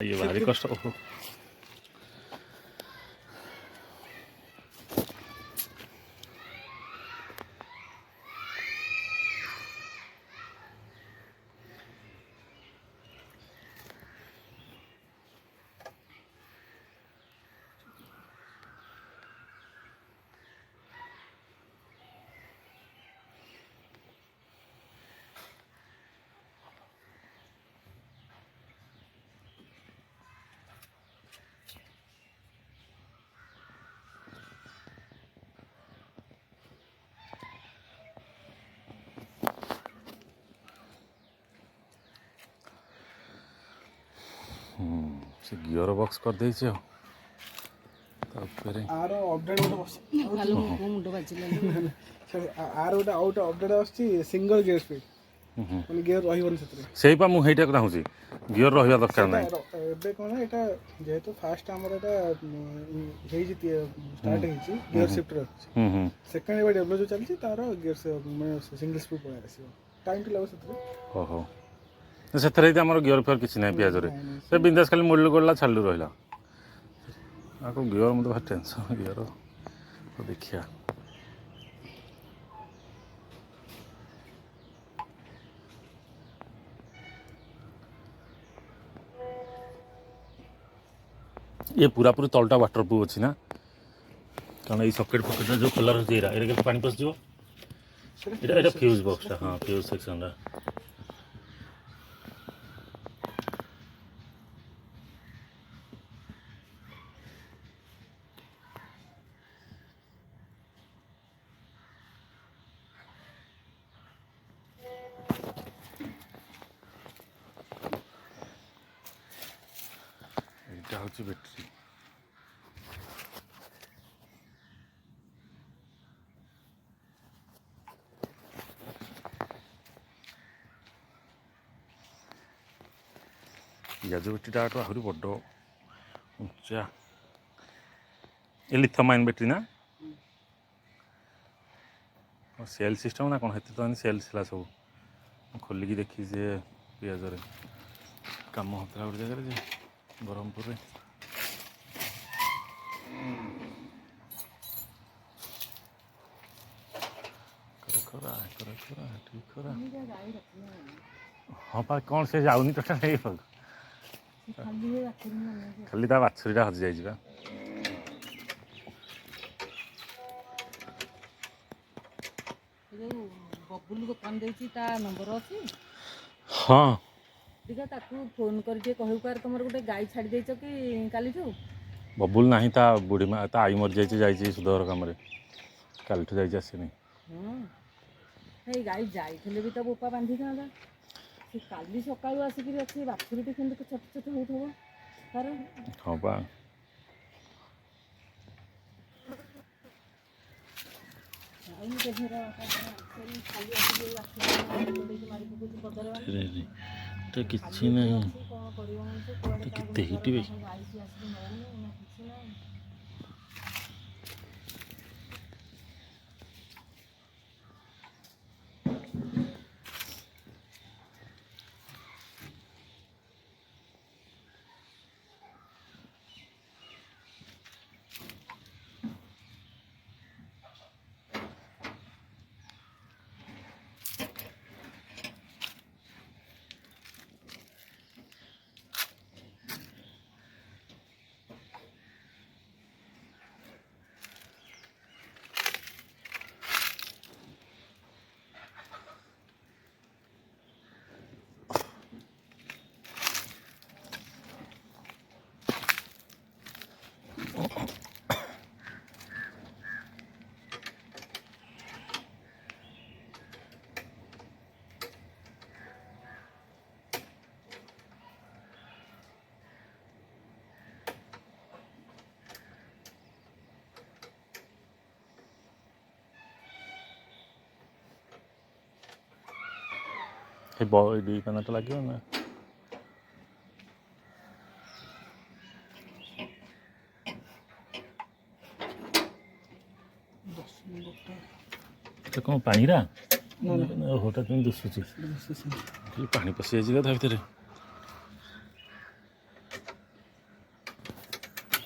ये भारी कष्ट हो। से गियर बॉक्स कर दे आर अपडेट गोटे बस आर गोटे आउट अपडेट आछी सिंगल गियर स्पीड माने गियर रहिबन सेतरे सेही पा मु हेटा चाहूची गियर रहिबा दरकार नै एबे कोन एटा जेहेतु फास्ट हमर एटा हेई जति स्टार्ट हेची गियर शिफ्टर सेकंड एबे डेवलप जो चलची तार गियर से मैं सिंगल स्पीड पळा आसी टाइम टू लागो सेतरे ओहो सेतरे हमर गियर फेर किछ नै पियाज रे से बिंदास खाली मोडल गोडला छालू रहिला आको गियर मत भारी टेंशन गियर तो देखिया ये पूरा पूरी तलटा वाटर प्रूफ अच्छी ना कारण ये सॉकेट फकेट जो खोला रही है ये पानी पस जो ये फ्यूज बॉक्स हाँ फ्यूज सेक्शन यहाँ हूँ बैटरी पियाज बैटरीटा आहरी बड़ उच्चा ये लिथियम बैटरी ना सेल सिस्टम ना कौन हेतु तो सेल था सब खोलिकी देखी जे पियाज कम होता गोटे जगह ब्रह्मपुर हाँ पा कौन से जाऊनी टोटाल खाली बाछुरीटा हजि जाइए बबुल दुकान देती नंबर अच्छी हाँ देखा फोन करके कहू पार तुम गोटे गाई छाड़ी देच कि काली ठू बबुल नहीं ता बुढ़ी माँ ता आई मरी जाइए सुधर कम काल ठू जाइए आसनी गाई जाइले भी तो बोपा बांधि था से काली सका आसिक अच्छी बाछुरी के छोट छोट हो हाँ पा किसी नहीं कितने हिट डी पैना तो लगे ना कौन पानी होटा तुम दुसुची पानी पशि जाइए ता भर